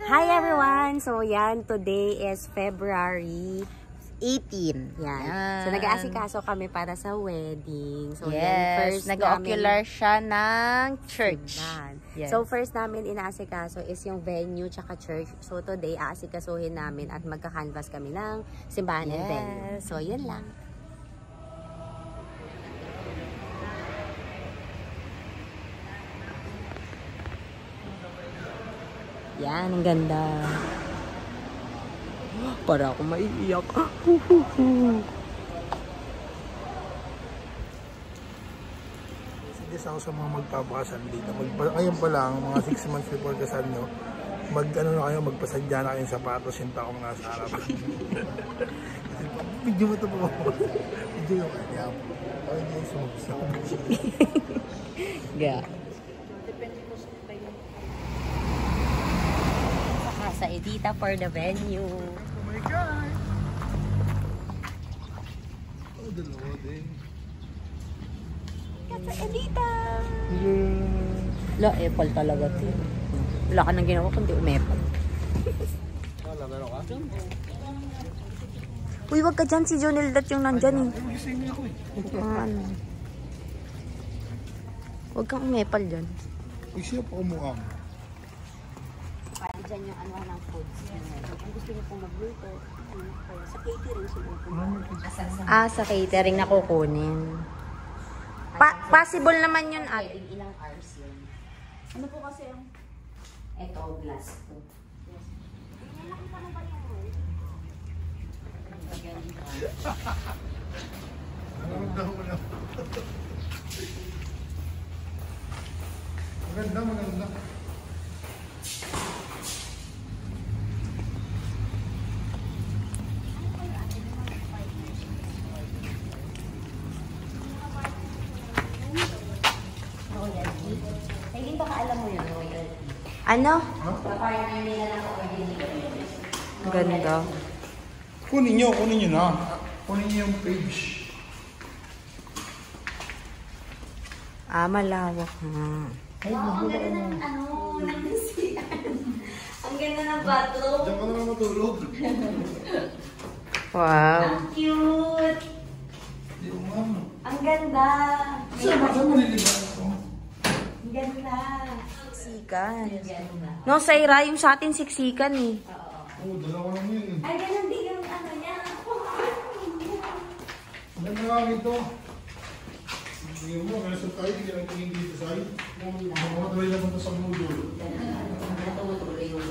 Hi everyone! So yan, today is February 18. Yan. So nag-aasikaso kami para sa wedding. So yes, nag-ocular siya ng church. Yes. So first namin inaasikaso is yung venue tsaka church. So today aasikasuhin namin at magka-canvas kami ng simbahan and venue. So yan lang. Yan, ang ganda. Para ako maiiyak. Sige ako sa mga magpapakasal dito. Ngayon pa lang, mga 6 months before kasal nyo, magpasadya na kayong sapatos yung taong nasa harap. Video mo ito po. Video yung kanya. Parang niya yung sumubsang. Ga. Sa Edita for the venue. Oh my God! Oh, dalawa din. Sa Edita! La, Apple talaga ito. Wala ka nang ginawa kundi umepal. Wala, meron ka? Uy, wag ka dyan. Si Joneldat yung nandyan eh. Ay, gising niya ako eh. Ano? Wag kang umepal dyan. Uy, siya pa kumuha mo. Pwede dyan yung ano ng foods. Kung gusto niyo pong magluto, sa catering siguro. Sa catering na kukunin. Possible naman yun at ilang hours yun. Ano po kasi yung ito, glass po. Yes. Nakita mo ba yung roll? Maganda, maganda. Hindi baka alam mo yun, royalty. Ano? Kapartner nila ng ordinary. Ganda. Kunin nyo na. Kunin nyo yung page. Malawak nga. Ang ganda ng ang ganda ng bathroom. Diyan ka naman matulog. Wow. Ang cute. Hindi mo nga. Ang ganda. Saan ba maliliban ako? Ang ganda. Siksikan. No, Saira, yung sa atin siksikan eh. Oo, dalawa lang yun. Ay, ganun din yung ano niya. Ang ganda lang ito. Tingin mo, kaya sa tayo, hindi lang tingin dito sa'yo. Mga tuloy naman ito sa module. Natutuloy yung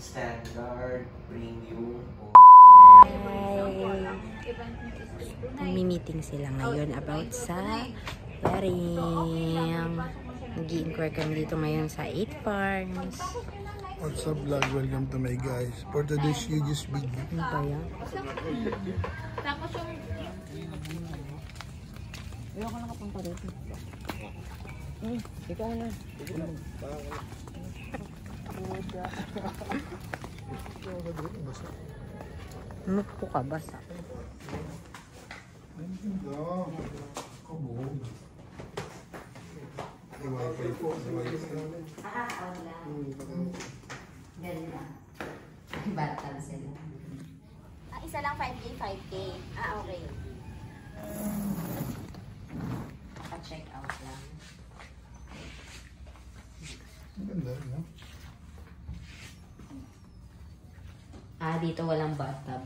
standard, premium, or May-meeting sila ngayon about sa wedding. Nag-i-inquire kami dito ngayon sa 8 Farms. What's up vlog? Welcome to my guys. For today's UG's video. Ano ba yan? Tapos yung... Ayaw ka nakapunta rito. Ikaw na. Ano po ka basa? Ang ganda. Kabuhog. Iwalay po. Ganda. Bata na sila. isa lang 5K, 5K. Okay. Pa-check out lang. Ang ganda, no? Dito walang bathtub.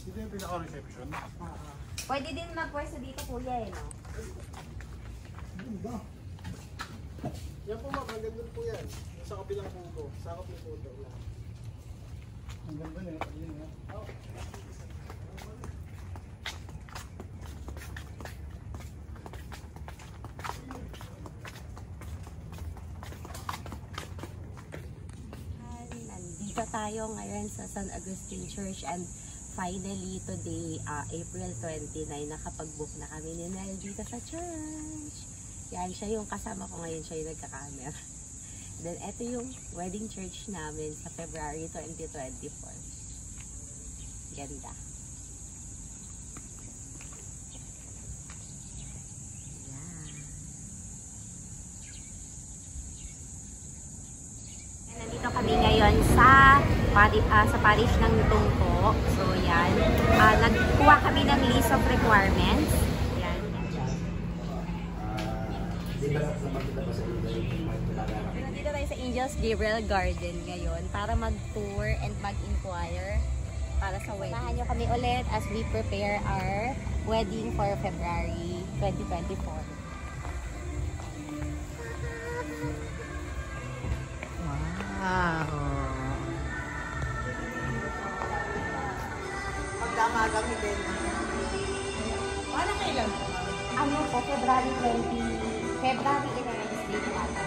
Dito yung pinaka-reception. Pwede din magpwesto dito kuya no? Ganda. Yan po magandang po yan. Sa kapilang puto. Sa kapilang puto. Ang ganda niya. Oh. Nandito tayo ngayon sa San Agustin Church and finally today, April 29, nakapag-book na kami ni Nel dito sa church. Yan, siya yung kasama ko ngayon, siya yung nagka-camera. Then, ito yung wedding church namin sa February 2024. Ganda. Nandito kami ngayon sa parish ng Tungko. So, yan. Nagkuha kami ng list of requirements. Yan. Nandito tayo sa Angels Gabriel Garden ngayon para mag-tour and mag-inquire para sa wedding. Samahan nyo kami ulit as we prepare our wedding for February 2024. Wow. Magdamagami din. Paano kailan? Ano po, February 11 is date ata.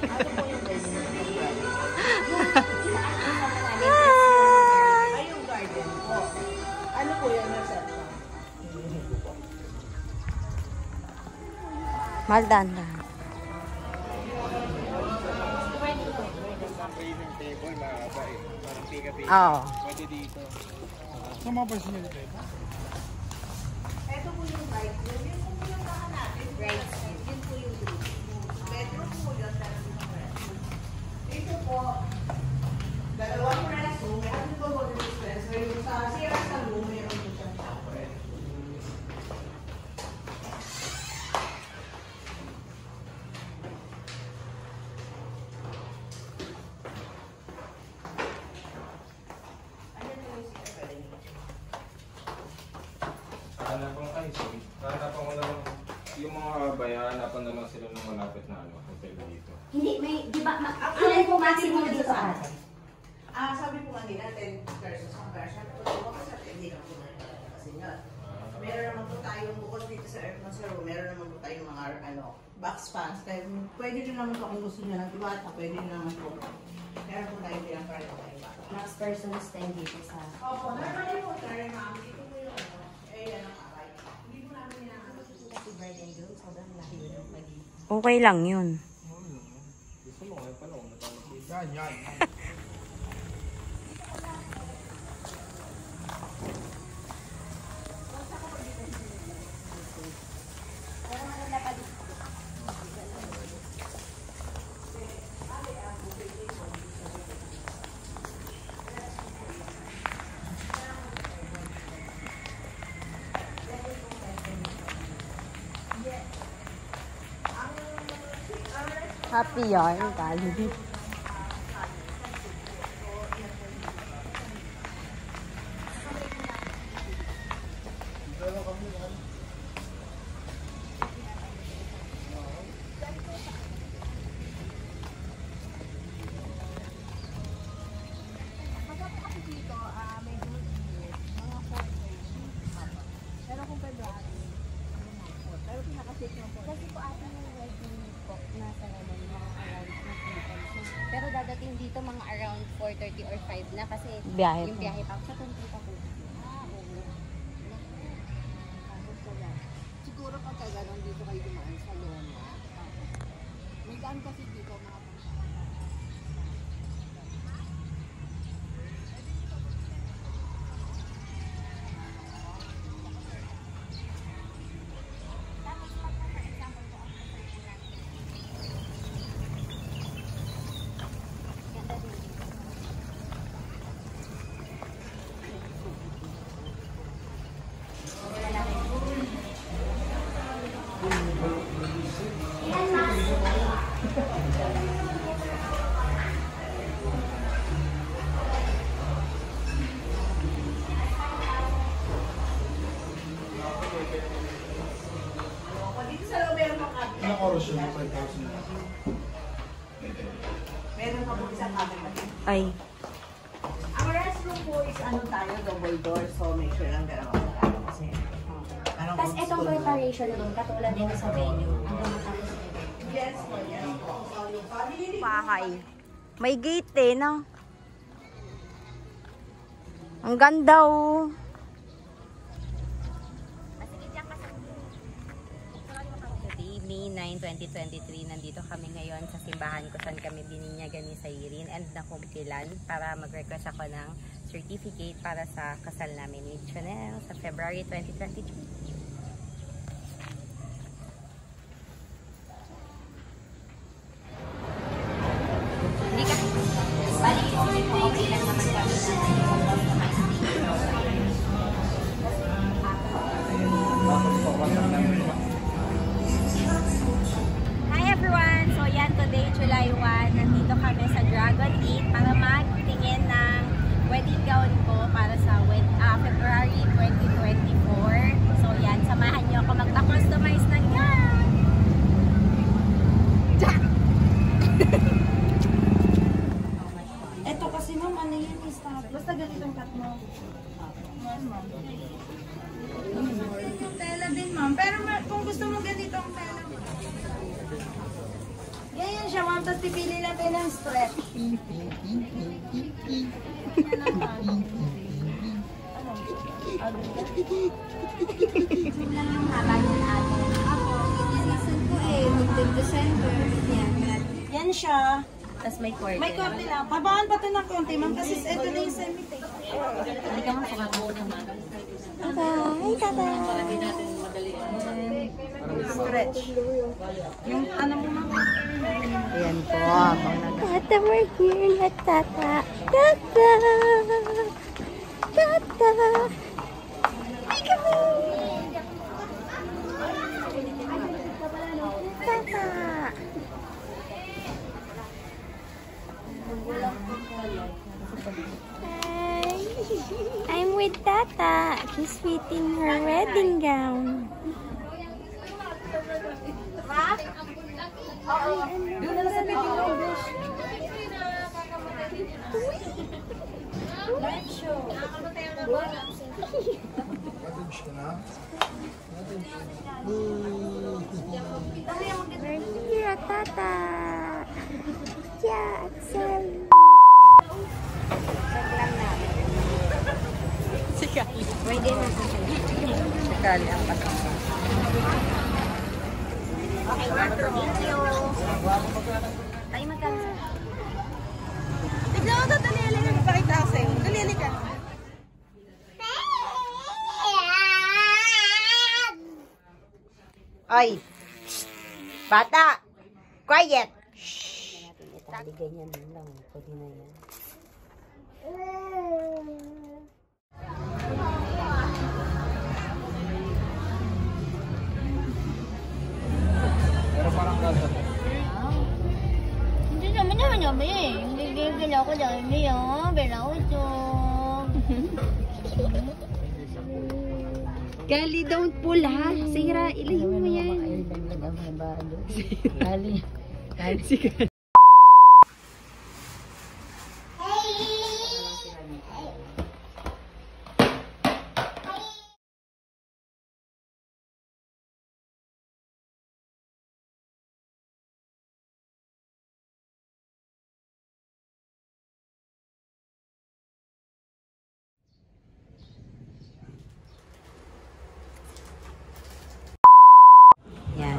Ano po yung wedding? Ay, yung garden po. Ano po yan? Nasa? Maldanda. Table, mahaba eh. Parang pika-pika. Oo. Pwede dito. Sumabas niyo dito. Ito po yung right. Yun po yung baka natin. Right. Yun po yung bedroom po yun. Ito po, dalawang restroom. May ano po water dispenser. Yung sa sira sa room, mayroon po siyang shower. Hanapan ko lang yung mga bayan, hanapan na lang sila ng malapit na hotel dito. Hindi, may, di ba, ilan po maximum dito sa atin? Sabi po nga nila, 10 persons ang person. Pero ako sa hindi lang po na kasi yun. Meron naman po tayong bukod dito sa aircon sa room, meron naman po tayong mga box fans. Kaya pwede rin naman po kung gusto nyo ng iwata, pwede rin naman po. Meron po tayong bilang para po kayo bata. Max persons 10 dito sa... Opo, normally po, sir, ma'am, dito po yung yan ang kakay. Hindi po namin yan. Kasi bride and groom, sobrang lahi ng pag-ibig. Okay lang yun. Gusto mo kayo pa noon. Yan. Happy yarn, Kali. Kasi po atin yung wedding po na ceremony mga around 2 pero dadating dito mga around 4:30 or 5 na kasi Biyahe yung pa. biyahe pa. Sa country pa po. Oo. Siguro pagka gano'n dito kayo dumaan sa Lona. May daan kasi dito mga Dito sa loob, meron pang cabinet. Ilang oras yun? 5,000. Meron pa po isang cabinet. Ay. Ang restroom po is double door, so make sure lang dalawang sarado kasi. Tapos itong preparation room, katulad din sa venue. Hanggang matapos na yun. Yes po, yes po. So, yung family Bahay. May gate eh, no? Ang ganda oh. Sige, diyan ka sa... May 9, 2023, nandito kami ngayon sa simbahan kung saan kami bininyagan ni Sayrin and nakumpilan para mag-request ako ng certificate para sa kasal namin ni Chanel sa February 2023. Hi everyone! So yan, today July 1, nandito kami sa Dragon 8 para magtingin ng wedding gown ko para sa February 2024. So yan, samahan niyo ako magpa-customize ng gown! Ito kasi ma'am, ano yun? Basta ganitong cut mo. Normal. Tela din ma'am. Pero kung gusto mo ganito ang tela. Ganyan siya ma'am. Tapos pipili lang tayo ng stretch. Yan siya. Tapos may cord. May konti lang. Babaan pa ito ng konti ma'am. Kasi ito na yung semi-take. Hindi ka masukat mo naman. Hi, tata. Stretch. Yung ano mo ma'am. Ayan po, habang Tata, we're here na tata. Tata! Tata! Hi kami! Tata! Hi! I'm with Tata. She's fitting her wedding gown. We're here at Tata. Yeah, Axel. Check lang natin. Sikali. Pwede na sa sakali ang kasama. Okay, thank you. Tayo magkano. Tignan mo ito, dali-ali na papakita ko sa'yo. Dali-ali ka. Ay! Bata! Quiet! Itali ganyan lang. Pwede na yan. Pero parang ganda. Hindi naman naman eh. Hindi gila ko lang yun. Belausog. Gali, don't pull ha. Sira, ilayin mo yan. Gali. Gali. Yan.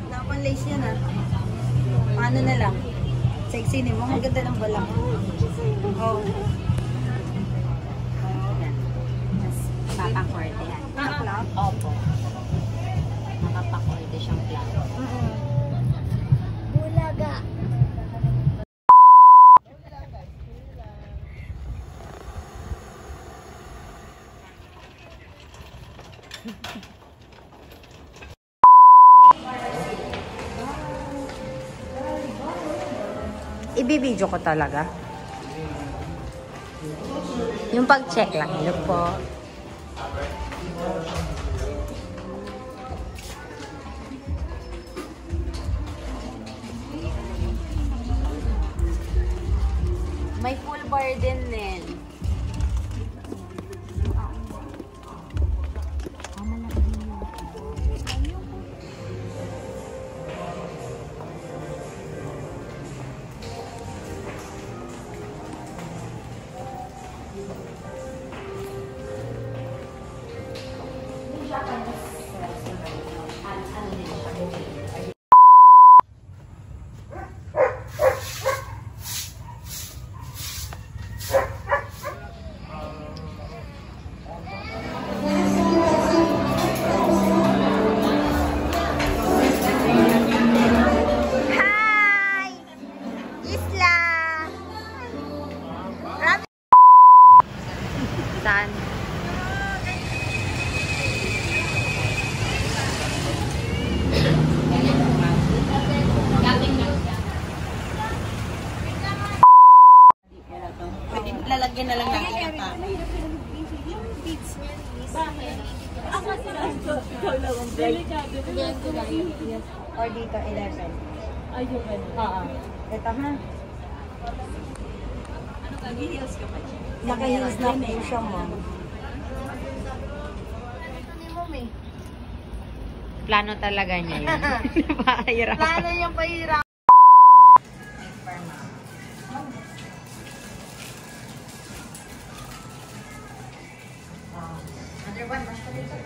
Dapat lace yan ah. Paano na lang? Sexy mo. Maganda ng balak. Oh. Papakorde yan. Opo. Makapakorde siyang plan. Bulaga. Ibibidyo ko talaga. Yung pag-check lang. Hello po. May full bar din, Nel. Or dito, 11. Ayun ba? Oo. Ito ha. Nag-heels ka pa siya. Naka-heels na po siya, ma'am. Plano talaga niya yun. Napakahirap. Plano niyang pahirap. Under one, mas pa dito.